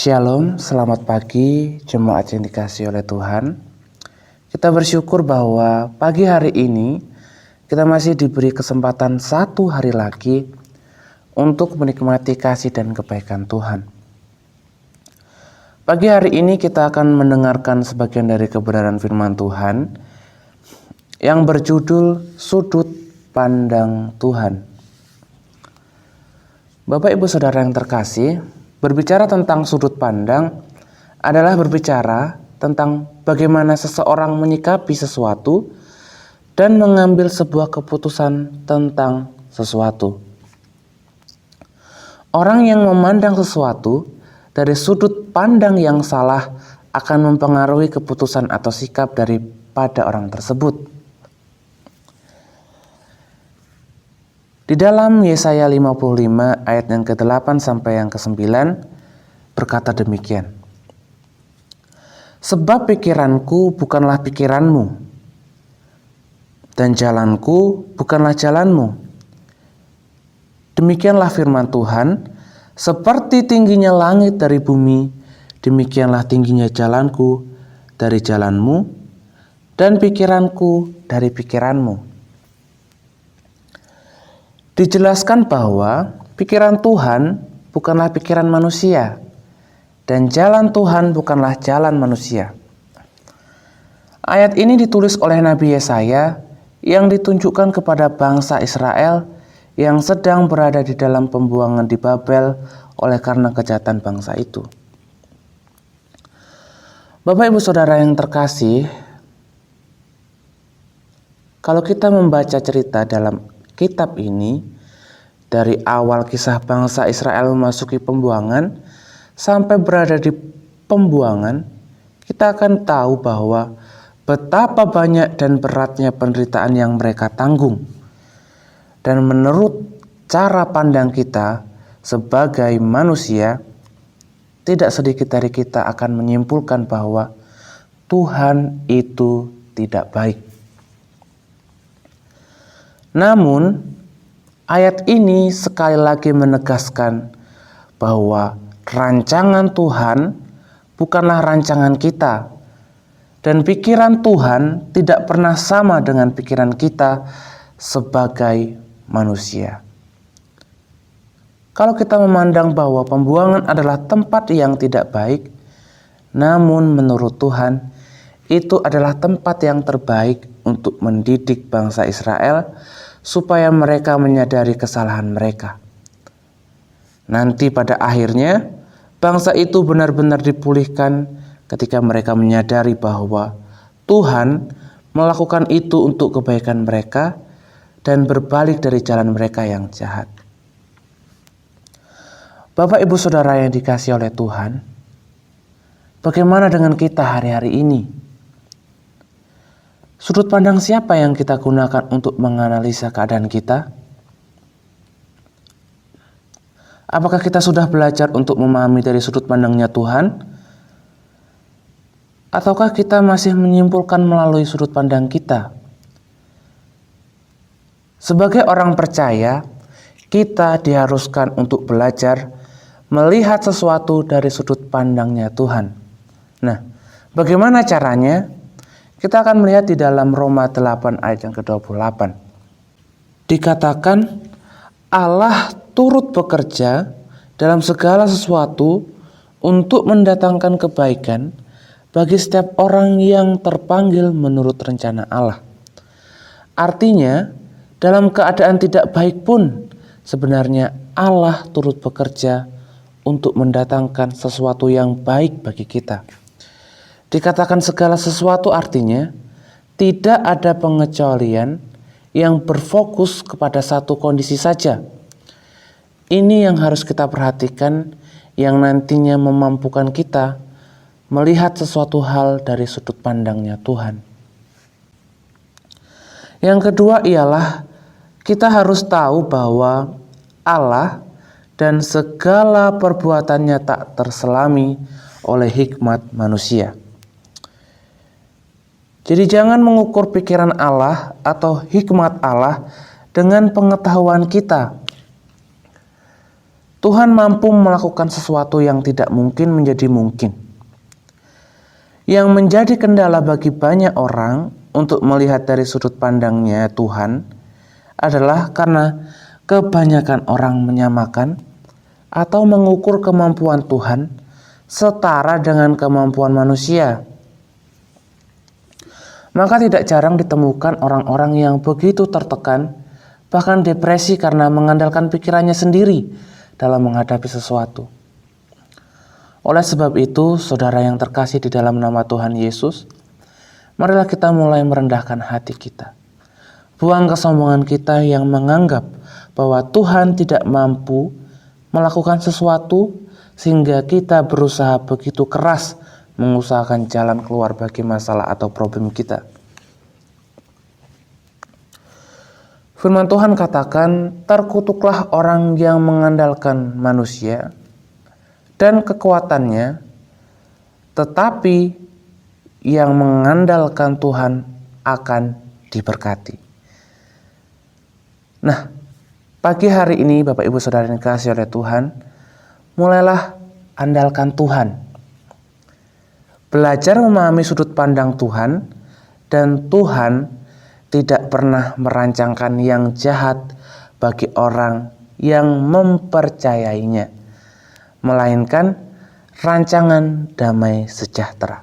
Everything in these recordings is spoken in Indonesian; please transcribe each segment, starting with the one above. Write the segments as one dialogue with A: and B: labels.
A: Shalom, selamat pagi jemaat yang dikasihi oleh Tuhan. Kita bersyukur bahwa pagi hari ini kita masih diberi kesempatan satu hari lagi untuk menikmati kasih dan kebaikan Tuhan. Pagi hari ini kita akan mendengarkan sebagian dari kebenaran firman Tuhan yang berjudul Sudut Pandang Tuhan. Bapak Ibu Saudara yang terkasih, berbicara tentang sudut pandang adalah berbicara tentang bagaimana seseorang menyikapi sesuatu dan mengambil sebuah keputusan tentang sesuatu. Orang yang memandang sesuatu dari sudut pandang yang salah akan mempengaruhi keputusan atau sikap daripada orang tersebut. Di dalam Yesaya 55 ayat yang ke-8 sampai yang ke-9 berkata demikian. Sebab pikiranku bukanlah pikiranmu, dan jalanku bukanlah jalanmu. Demikianlah firman Tuhan, seperti tingginya langit dari bumi, demikianlah tingginya jalanku dari jalanmu, dan pikiranku dari pikiranmu. Dijelaskan bahwa pikiran Tuhan bukanlah pikiran manusia dan jalan Tuhan bukanlah jalan manusia. Ayat ini ditulis oleh Nabi Yesaya yang ditunjukkan kepada bangsa Israel yang sedang berada di dalam pembuangan di Babel oleh karena kejahatan bangsa itu. Bapak Ibu Saudara yang terkasih, kalau kita membaca cerita dalam kitab ini, dari awal kisah bangsa Israel memasuki pembuangan sampai berada di pembuangan, kita akan tahu bahwa betapa banyak dan beratnya penderitaan yang mereka tanggung. Dan menurut cara pandang kita sebagai manusia, tidak sedikit dari kita akan menyimpulkan bahwa Tuhan itu tidak baik. Namun, ayat ini sekali lagi menegaskan bahwa rancangan Tuhan bukanlah rancangan kita, dan pikiran Tuhan tidak pernah sama dengan pikiran kita sebagai manusia. Kalau kita memandang bahwa pembuangan adalah tempat yang tidak baik, namun menurut Tuhan itu adalah tempat yang terbaik untuk mendidik bangsa Israel supaya mereka menyadari kesalahan mereka. Nanti pada akhirnya bangsa itu benar-benar dipulihkan ketika mereka menyadari bahwa Tuhan melakukan itu untuk kebaikan mereka dan berbalik dari jalan mereka yang jahat. Bapak Ibu Saudara yang dikasihi oleh Tuhan, bagaimana dengan kita hari-hari ini? Sudut pandang siapa yang kita gunakan untuk menganalisa keadaan kita? Apakah kita sudah belajar untuk memahami dari sudut pandangnya Tuhan? Ataukah kita masih menyimpulkan melalui sudut pandang kita? Sebagai orang percaya, kita diharuskan untuk belajar melihat sesuatu dari sudut pandangnya Tuhan. Nah, bagaimana caranya? Kita akan melihat di dalam Roma 8 ayat yang ke-28. Dikatakan Allah turut bekerja dalam segala sesuatu untuk mendatangkan kebaikan bagi setiap orang yang terpanggil menurut rencana Allah. Artinya, dalam keadaan tidak baik pun sebenarnya Allah turut bekerja untuk mendatangkan sesuatu yang baik bagi kita. Dikatakan segala sesuatu artinya tidak ada pengecualian yang berfokus kepada satu kondisi saja. Ini yang harus kita perhatikan, yang nantinya memampukan kita melihat sesuatu hal dari sudut pandangnya Tuhan. Yang kedua ialah kita harus tahu bahwa Allah dan segala perbuatannya tak terselami oleh hikmat manusia. Jadi jangan mengukur pikiran Allah atau hikmat Allah dengan pengetahuan kita. Tuhan mampu melakukan sesuatu yang tidak mungkin menjadi mungkin. Yang menjadi kendala bagi banyak orang untuk melihat dari sudut pandangnya Tuhan adalah karena kebanyakan orang menyamakan atau mengukur kemampuan Tuhan setara dengan kemampuan manusia. Maka tidak jarang ditemukan orang-orang yang begitu tertekan, bahkan depresi karena mengandalkan pikirannya sendiri dalam menghadapi sesuatu. Oleh sebab itu, saudara yang terkasih di dalam nama Tuhan Yesus, marilah kita mulai merendahkan hati kita. Buang kesombongan kita yang menganggap bahwa Tuhan tidak mampu melakukan sesuatu sehingga kita berusaha begitu keras mengusahakan jalan keluar bagi masalah atau problem kita. Firman Tuhan katakan, terkutuklah orang yang mengandalkan manusia dan kekuatannya, tetapi yang mengandalkan Tuhan akan diberkati. Nah, pagi hari ini Bapak Ibu Saudara yang dikasihi oleh Tuhan, mulailah andalkan Tuhan. Belajar memahami sudut pandang Tuhan, dan Tuhan tidak pernah merancangkan yang jahat bagi orang yang mempercayainya, melainkan rancangan damai sejahtera.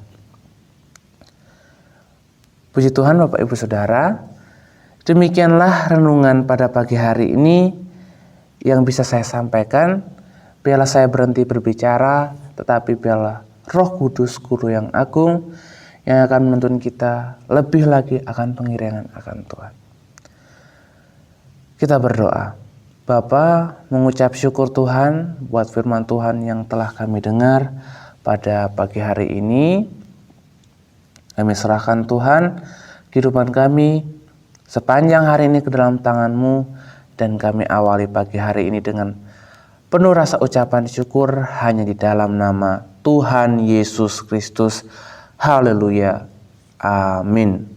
A: Puji Tuhan Bapak Ibu Saudara, demikianlah renungan pada pagi hari ini yang bisa saya sampaikan. Biarlah saya berhenti berbicara, tetapi biarlah Roh Kudus, Guru yang agung, yang akan menuntun kita lebih lagi akan pengiringan akan Tuhan. Kita berdoa. Bapa, mengucap syukur Tuhan buat firman Tuhan yang telah kami dengar pada pagi hari ini. Kami serahkan Tuhan kehidupan kami sepanjang hari ini ke dalam tangan-Mu, dan kami awali pagi hari ini dengan penuh rasa ucapan syukur hanya di dalam nama Tuhan Yesus Kristus. Haleluya. Amin.